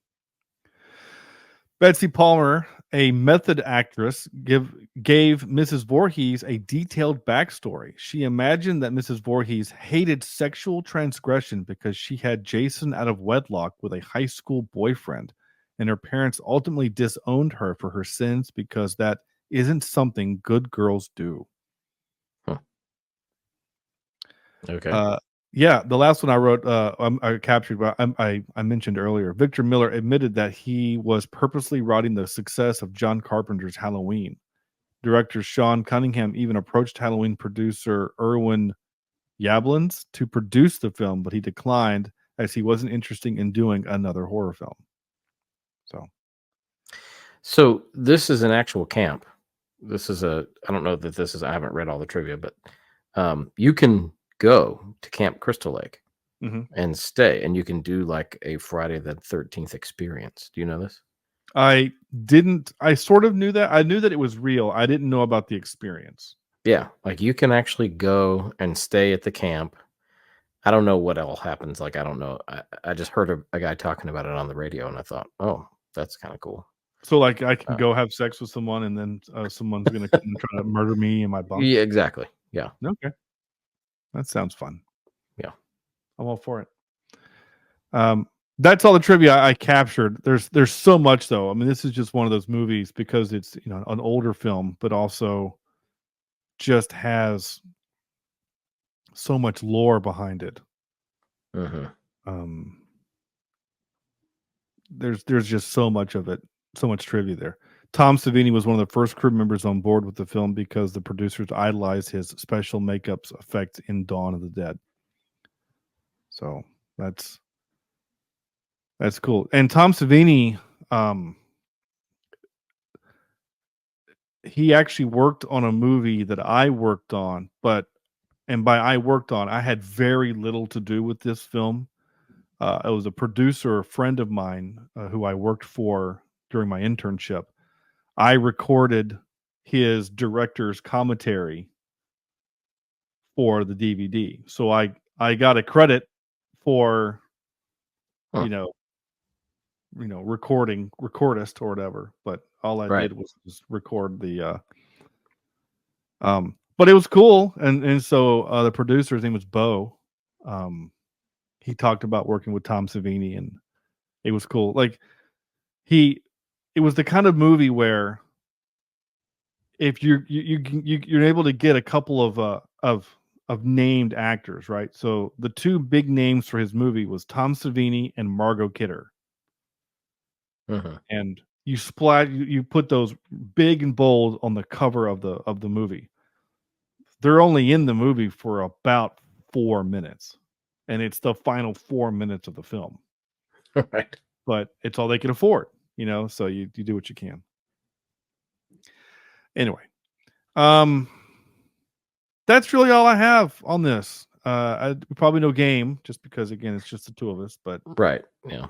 S3: Betsy Palmer, a method actress, gave Mrs. Voorhees a detailed backstory. She imagined that Mrs. Voorhees hated sexual transgression because she had Jason out of wedlock with a high school boyfriend, and her parents ultimately disowned her for her sins because that isn't something good girls do.
S4: Okay.
S3: Yeah, the last one I wrote, I captured, but I mentioned earlier. Victor Miller admitted that he was purposely routing the success of John Carpenter's Halloween. Director Sean Cunningham even approached Halloween producer Irwin Yablans to produce the film, but he declined as he wasn't interested in doing another horror film.
S4: So this is an actual camp. This is I don't know that this is, I haven't read all the trivia, but you can go to Camp Crystal Lake and stay, and you can do like a Friday the 13th experience. Do you know this?
S3: I didn't. I sort of knew that. I knew that it was real. I didn't know about the experience.
S4: Yeah, like you can actually go and stay at the camp. I don't know what all happens. Like I don't know. I just heard a guy talking about it on the radio, and I thought, oh, that's kind of cool.
S3: So, like, I can
S4: Uh,
S3: go have sex with someone, and then someone's going to come and try to murder me in my bunk.
S4: Yeah, exactly. Yeah,
S3: Okay, that sounds fun.
S4: yeah.
S3: I'm all for it. That's all the trivia I captured. There's so much though. I mean, this is just one of those movies because it's an older film, but also just has so much lore behind it.
S4: hmm
S3: There's just so much of it, so much trivia there. Tom Savini was one of the first crew members on board with the film because the producers idolized his special makeups effect in Dawn of the Dead. So that's cool. And Tom Savini, he actually worked on a movie that I worked on, and by I worked on, I had very little to do with this film. It was a producer, a friend of mine, who I worked for during my internship. I recorded his director's commentary for the DVD, so I got a credit for
S4: Huh.
S3: recordist or whatever. But all I
S4: Right.
S3: did was just record the. But it was cool, and so the producer's name was Bo. He talked about working with Tom Savini, and it was cool. Like it was the kind of movie where if you're able to get a couple of named actors, right? So the two big names for his movie was Tom Savini and Margot Kidder, and you put those big and bold on the cover of the movie. They're only in the movie for about 4 minutes, and it's the final 4 minutes of the film.
S4: Right.
S3: But it's all they can afford, so you do what you can. Anyway, that's really all I have on this. Probably no game, just because again it's just the two of us. But
S4: Right. Yeah.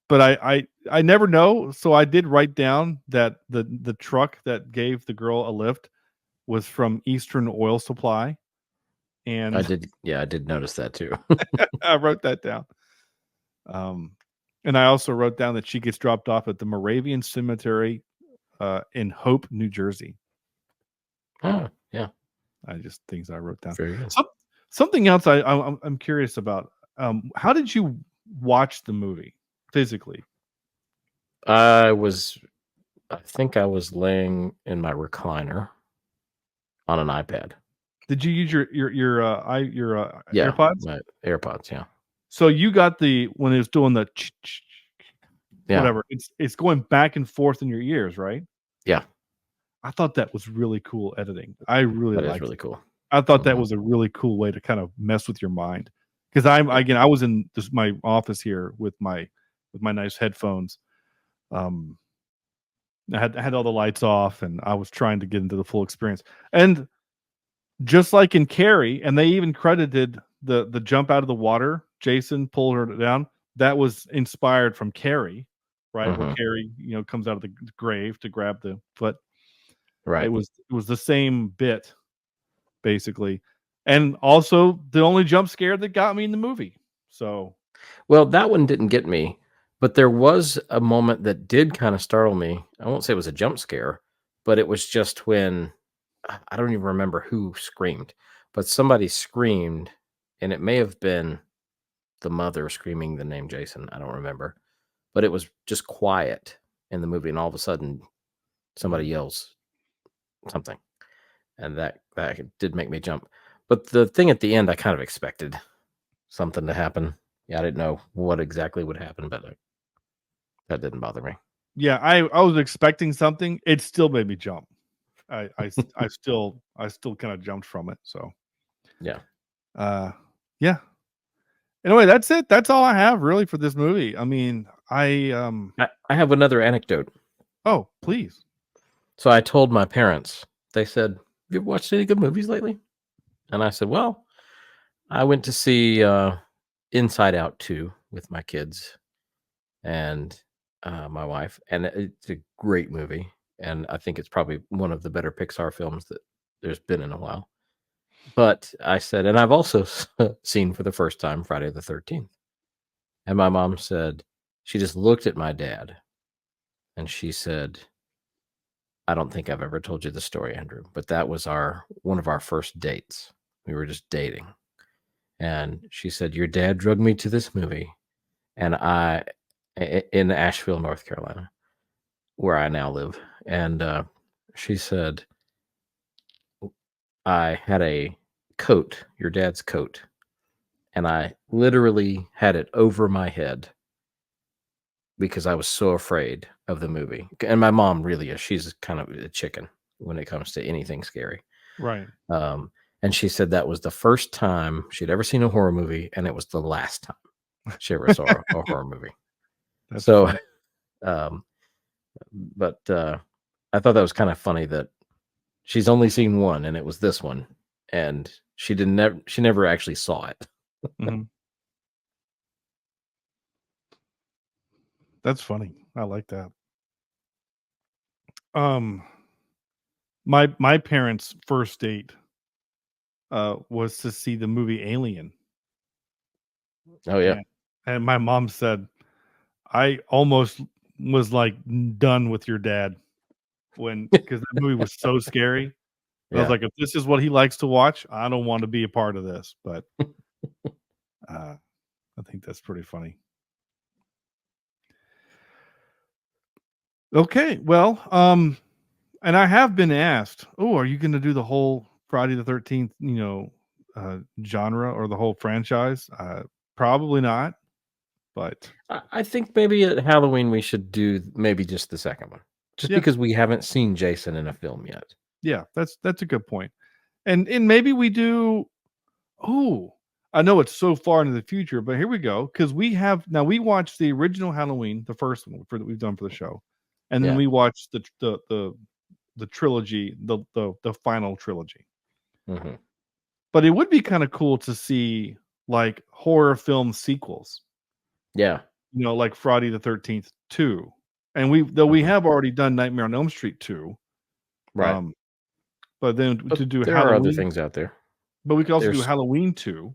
S3: but I never know, so I did write down that the truck that gave the girl a lift was from Eastern Oil Supply, and
S4: I did. Yeah, I did notice that too.
S3: I wrote that down. And I also wrote down that she gets dropped off at the Moravian Cemetery in Hope, New Jersey.
S4: Oh, yeah.
S3: Things I wrote down.
S4: Very good.
S3: Something else I'm curious about. How did you watch the movie physically?
S4: I think I was laying in my recliner on an iPad.
S3: Did you use your
S4: Yeah,
S3: AirPods?
S4: my AirPods. Yeah.
S3: So you got when it was doing the
S4: Yeah.
S3: whatever. It's going back and forth in your ears, right?
S4: Yeah.
S3: I thought that was really cool editing. I really
S4: That is
S3: liked
S4: really
S3: it.
S4: cool.
S3: I thought that was a really cool way to kind of mess with your mind. Because I was in my office here with my nice headphones. I had all the lights off, and I was trying to get into the full experience. And just like in Carrie, and they even credited the jump out of the water. Jason pulled her down. That was inspired from Carrie, right? Where Carrie, comes out of the grave to grab the foot.
S4: Right.
S3: It was the same bit, basically, and also the only jump scare that got me in the movie. So,
S4: well, that one didn't get me, but there was a moment that did kind of startle me. I won't say it was a jump scare, but it was just when I don't even remember who screamed, but somebody screamed, and it may have been the mother screaming the name Jason. I don't remember, but it was just quiet in the movie, and all of a sudden, somebody yells something, and that did make me jump. But the thing at the end, I kind of expected something to happen. Yeah, I didn't know what exactly would happen, but that didn't bother me.
S3: Yeah, I was expecting something. It still made me jump. I still kind of jumped from it. So
S4: Yeah.
S3: Yeah. Anyway, that's it. That's all I have really for this movie. I mean,
S4: I have another anecdote.
S3: Oh, please.
S4: So I told my parents. They said, "Have you watched any good movies lately?" And I said, "Well, I went to see Inside Out 2 with my kids, and my wife, and it's a great movie. And I think it's probably one of the better Pixar films that there's been in a while. But I said, and I've also seen for the first time Friday the 13th. And my mom said, she just looked at my dad and she said, I don't think I've ever told you the story, Andrew, but that was one of our first dates. We were just dating. And she said, your dad drugged me to this movie, and in Asheville, North Carolina, where I now live. And she said, I had a coat, your dad's coat, and I literally had it over my head because I was so afraid of the movie. And my mom really is. She's kind of a chicken when it comes to anything scary.
S3: Right.
S4: And she said that was the first time she'd ever seen a horror movie, and it was the last time she ever saw a horror movie.
S3: That's
S4: So,
S3: funny.
S4: but I thought that was kind of funny that she's only seen one, and it was this one, and she never actually saw it.
S3: Mhm. That's funny. I like that. My parents' first date was to see the movie Alien.
S4: Oh yeah.
S3: And my mom said, I almost was like done with your dad because that movie was so scary. I was like, if this is what he likes to watch, I don't want to be a part of this. But I think that's pretty funny. Okay, well, and I have been asked, oh, are you going to do the whole Friday the 13th, genre or the whole franchise? Probably not, but
S4: I think maybe at Halloween we should do maybe just the second one, just
S3: Yeah.
S4: because we haven't seen Jason in a film yet.
S3: yeah, that's a good point. And maybe we do. Oh, I know it's so far into the future, but here we go because we watched the original Halloween, the first one that we've done for the show, and then
S4: Yeah.
S3: we watched the trilogy, the final trilogy.
S4: Mm-hmm.
S3: But it would be kind of cool to see like horror film sequels,
S4: Yeah.
S3: like Friday the 13th 2. And we have already done Nightmare on Elm Street 2.
S4: Right.
S3: But then
S4: But
S3: to do
S4: there are other
S3: Halloween,
S4: things out there.
S3: but we could also do
S4: There's
S3: Halloween 2.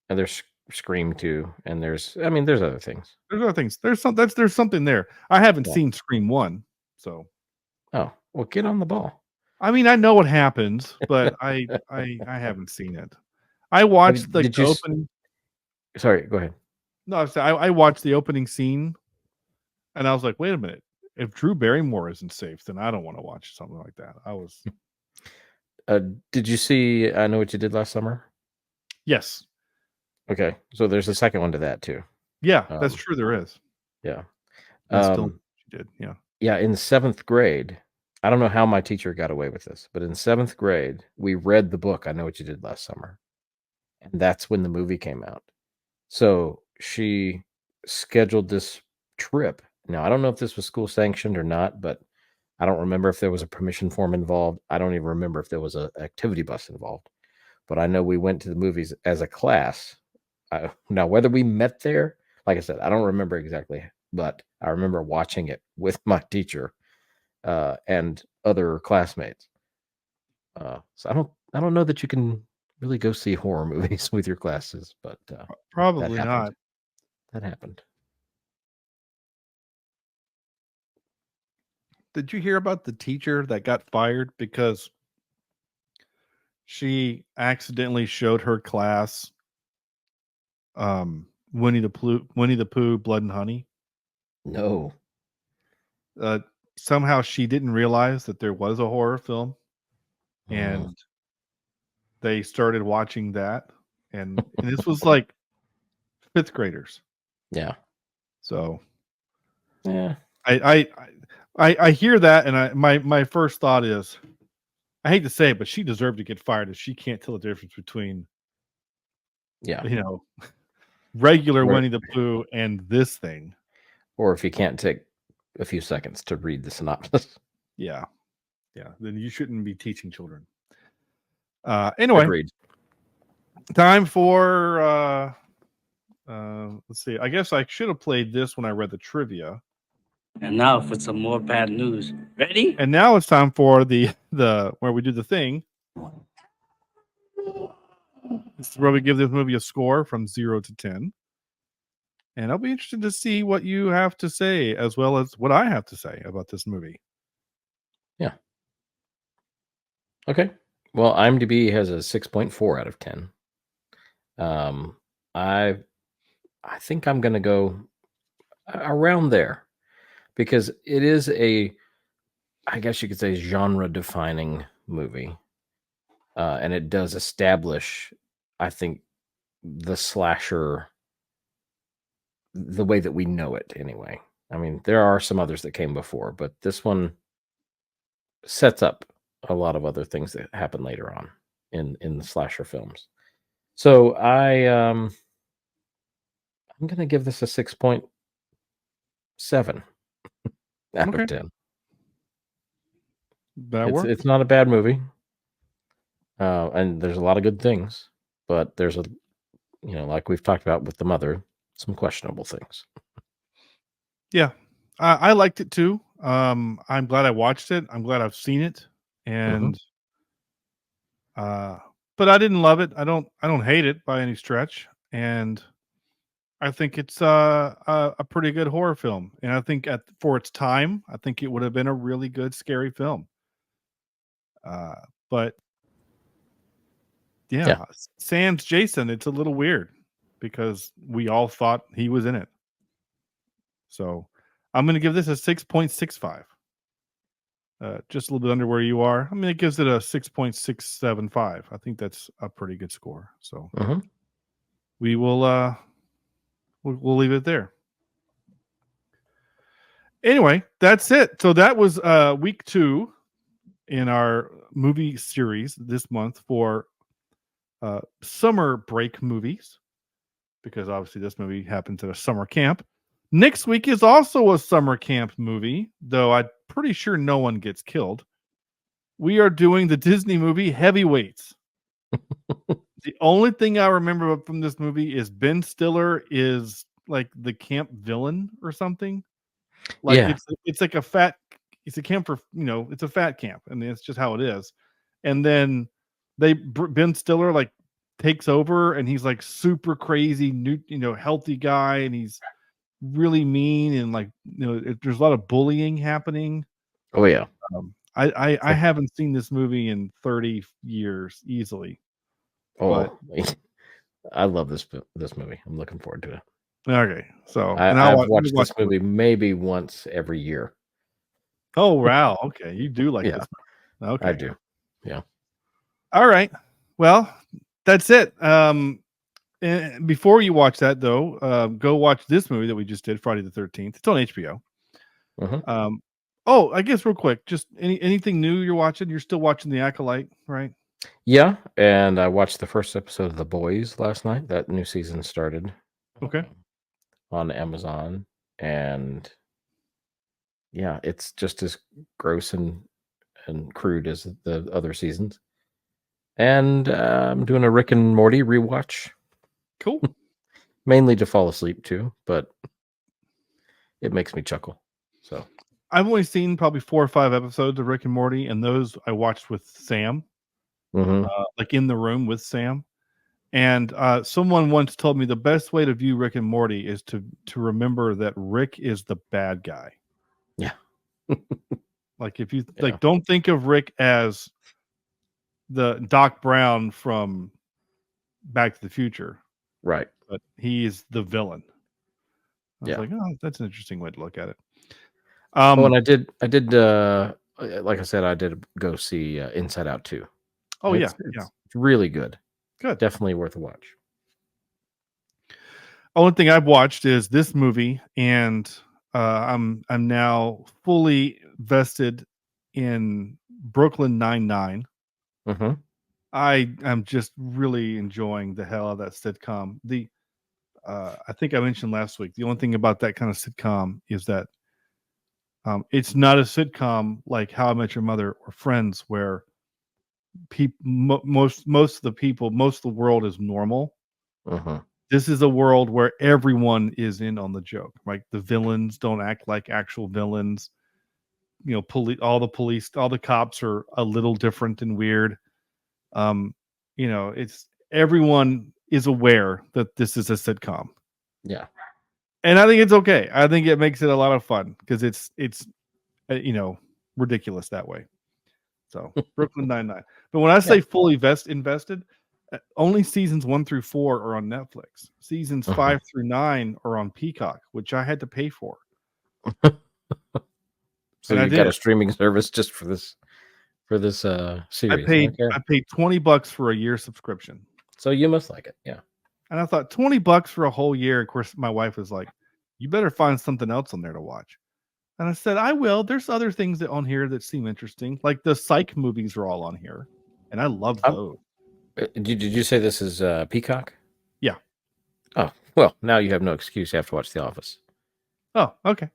S4: and there's Scream 2, and there's other things.
S3: There's other things. There's something there. I haven't
S4: Yeah.
S3: seen Scream 1, so
S4: Oh, well, get on the ball.
S3: I mean, I know what happens, but I haven't seen it. I watched the
S4: Did you?
S3: opening.
S4: Sorry, go ahead.
S3: No, I watched the opening scene, and I was like, wait a minute. If Drew Barrymore isn't safe, then I don't want to watch something like that. I was
S4: Did you see I Know What You Did Last Summer?
S3: Yes.
S4: Okay, so there's a second one to that too.
S3: Yeah, that's true. There is.
S4: Yeah.
S3: She did. Yeah.
S4: Yeah, in 7th grade, I don't know how my teacher got away with this, but in 7th grade, we read the book I Know What You Did Last Summer. And that's when the movie came out. So she scheduled this trip. Now, I don't know if this was school sanctioned or not, but I don't remember if there was a permission form involved. I don't even remember if there was an activity bus involved. But I know we went to the movies as a class. Now, whether we met there, like I said, I don't remember exactly, but I remember watching it with my teacher and other classmates. So I don't know that you can really go see horror movies with your classes, but
S3: Probably
S4: that
S3: not.
S4: happened. That happened.
S3: Did you hear about the teacher that got fired because she accidentally showed her class Winnie the Pooh, Blood and Honey?
S4: No.
S3: Somehow she didn't realize that there was a horror film, and they started watching that, and this was like 5th graders.
S4: Yeah.
S3: So
S4: Yeah.
S3: I hear that, and my first thought is, I hate to say it, but she deserved to get fired if she can't tell the difference between
S4: Yeah.
S3: regular
S4: Or-
S3: Winnie the Pooh and this thing.
S4: Or if you can't take a few seconds to read the synopsis.
S3: Yeah. Then you shouldn't be teaching children. Anyway,
S4: Agreed.
S3: time for let's see. I guess I should have played this when I read the trivia.
S6: And now for some more bad news. Ready?
S3: And now it's time for the where we do the thing. This is where we give this movie a score from 0 to 10. And I'll be interested to see what you have to say, as well as what I have to say about this movie.
S4: Yeah. Okay. Well, IMDb has a 6.4 out of 10. I think I'm going to go around there because it is I guess you could say, genre-defining movie. And it does establish, I think, the slasher the way that we know it anyway. I mean, there are some others that came before, but this one sets up a lot of other things that happen later on in the slasher films. So I'm going to give this a 6.7 out
S3: Okay.
S4: of 10.
S3: That works.
S4: It's not a bad movie. And there's a lot of good things, but there's like we've talked about with The Mother, some questionable things.
S3: Yeah, I liked it too. I'm glad I watched it. I'm glad I've seen it, and but I didn't love it. I don't hate it by any stretch, and I think it's a pretty good horror film. And I think for its time, I think it would have been a really good scary film. But yeah, sans Jason, it's a little weird because we all thought he was in it. So I'm going to give this a 6.65. Just a little bit under where you are. I mean, it gives it a 6.675. I think that's a pretty good score. So we will we'll leave it there. Anyway, that's it. So that was week 2 in our movie series this month for summer break movies, because obviously this movie happens at a summer camp. Next week is also a summer camp movie, though I'm pretty sure no one gets killed. We are doing the Disney movie Heavyweights. The only thing I remember from this movie is Ben Stiller is like the camp villain or something. Like it's like it's a camp for, it's a fat camp, and it's just how it is. And then Ben Stiller like takes over, and he's like super crazy, healthy guy, and he's really mean, and like there's a lot of bullying happening.
S4: Oh yeah.
S3: I haven't seen this movie in 30 years easily.
S4: But I love this movie. I'm looking forward to it.
S3: Okay, so
S4: I've watched this movie maybe once every year.
S3: Oh wow, okay, you do like this movie. Okay,
S4: I do. Yeah.
S3: All right. Well, that's it. And before you watch that, though, go watch this movie that we just did, Friday the 13th. It's on HBO. I guess real quick, just anything new you're watching? You're still watching The Acolyte, right?
S4: Yeah, and I watched the first episode of The Boys last night. That new season started.
S3: Okay.
S4: On Amazon, and yeah, it's just as gross and crude as the other seasons. And I'm doing a Rick and Morty rewatch.
S3: Cool.
S4: Mainly to fall asleep too, but it makes me chuckle. So
S3: I've only seen probably 4 or 5 episodes of Rick and Morty, and those I watched with Sam, like in the room with Sam. And someone once told me the best way to view Rick and Morty is to remember that Rick is the bad guy.
S4: Yeah.
S3: Like if you don't think of Rick as the Doc Brown from Back to the Future.
S4: Right.
S3: But he is the villain. I was
S4: Yeah.
S3: like, oh, that's an interesting way to look at it.
S4: And I did like I said, I did go see Inside Out 2.
S3: Oh,
S4: it's really good.
S3: Good.
S4: Definitely worth a watch.
S3: Only thing I've watched is this movie, and I'm now fully vested in Brooklyn Nine-Nine. I'm just really enjoying the hell out of that sitcom. I think I mentioned last week, the only thing about that kind of sitcom is that it's not a sitcom like How I Met Your Mother or Friends, where most of the world is normal. This is a world where everyone is in on the joke. Like the villains don't act like actual villains. All the cops are a little different and weird. It's everyone is aware that this is a sitcom.
S4: Yeah.
S3: And I think it's okay. I think it makes it a lot of fun because it's ridiculous that way. So Brooklyn Nine-Nine. But when I say fully invested, only seasons 1 through 4 are on Netflix. Seasons 5 through 9 are on Peacock, which I had to pay for.
S4: So you got a streaming service just for this series.
S3: I paid $20 for a year subscription.
S4: So you must like it, yeah.
S3: And I thought $20 for a whole year. Of course, my wife was like, "You better find something else on there to watch." And I said, "I will. There's other things on here that seem interesting, like the Psych movies are all on here, and I love those."
S4: Did you say this is Peacock?
S3: Yeah.
S4: Oh well, now you have no excuse. You have to watch The Office.
S3: Oh, okay.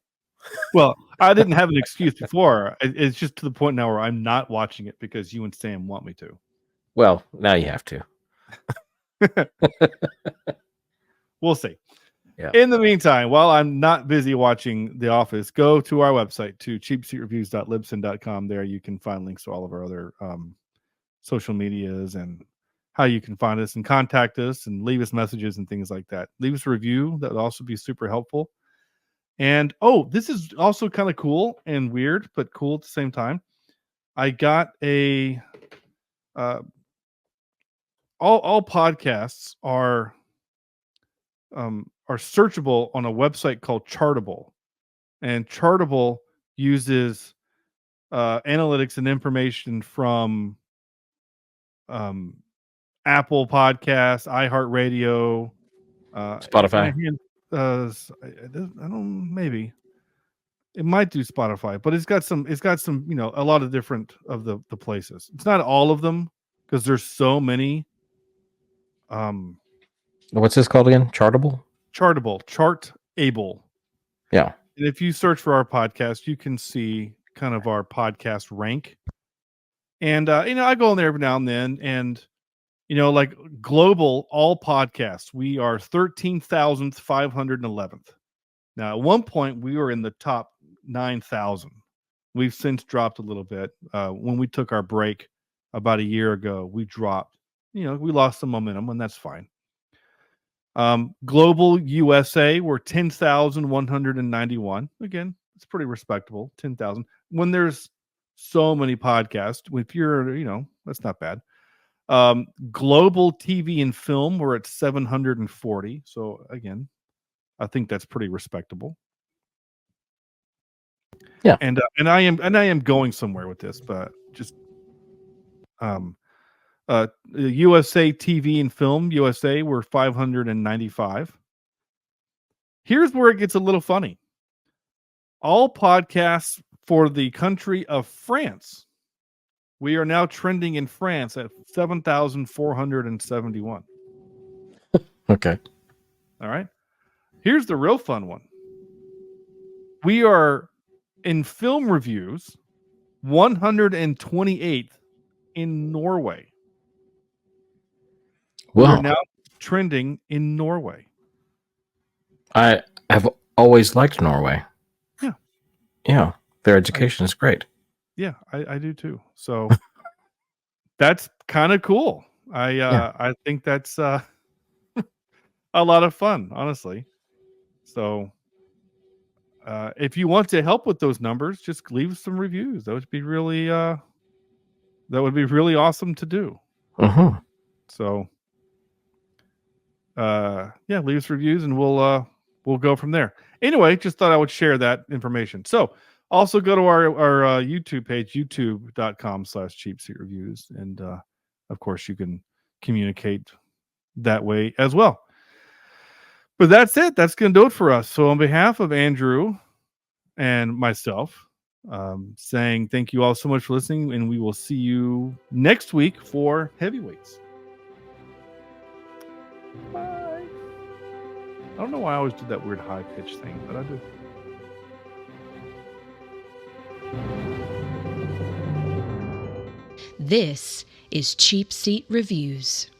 S3: Well, I didn't have an excuse before. It's just to the point now where I'm not watching it because you and Sam want me to.
S4: Well, now you have to.
S3: We'll see.
S4: Yeah.
S3: In the meantime, while I'm not busy watching The Office, go to our website to cheapseatreviews.libsyn.com. There you can find links to all of our other social medias and how you can find us and contact us and leave us messages and things like that. Leave us a review. That would also be super helpful. And this is also kind of cool and weird, but cool at the same time. I got all podcasts are searchable on a website called Chartable, and Chartable uses analytics and information from Apple Podcasts, iHeartRadio,
S4: Spotify.
S3: I don't. Maybe it might do Spotify, but it's got some. A lot of different of the places. It's not all of them because there's so many.
S4: What's this called again? Chartable.
S3: Chartable.
S4: Yeah.
S3: And if you search for our podcast, you can see kind of our podcast rank. And I go in there every now and then, and like global all podcasts, we are 13,511th. Now, at one point, we were in the top 9,000. We've since dropped a little bit. When we took our break about a year ago, we dropped. We lost some momentum, and that's fine. Global USA, we're 10,191. Again, it's pretty respectable. 10,000. When there's so many podcasts, if you're, that's not bad. Global TV and film, we're at 740. So again, I think that's pretty respectable.
S4: Yeah.
S3: And I am going somewhere with this, but just USA TV and film, USA, we're 595. Here's where it gets a little funny. All podcasts for the country of France. We are now trending in France at 7,471.
S4: Okay.
S3: All right. Here's the real fun one. We are in film reviews 128th in Norway.
S4: Wow.
S3: We're now trending in Norway.
S4: I have always liked Norway.
S3: Yeah.
S4: Yeah. Their education is great.
S3: Yeah, I do too. So that's kind of cool. I think that's a lot of fun, honestly. So if you want to help with those numbers, just leave some reviews. That would be really awesome to do. So leave us reviews and we'll go from there. Anyway, just thought I would share that information. So also go to our YouTube page, youtube.com/Cheapseat Reviews. And of course you can communicate that way as well. But that's it. That's going to do it for us. So on behalf of Andrew and myself, saying thank you all so much for listening, and we will see you next week for Heavyweights. Bye. I don't know why I always do that weird high pitch thing, but I do.
S2: This is Cheapseat Reviews.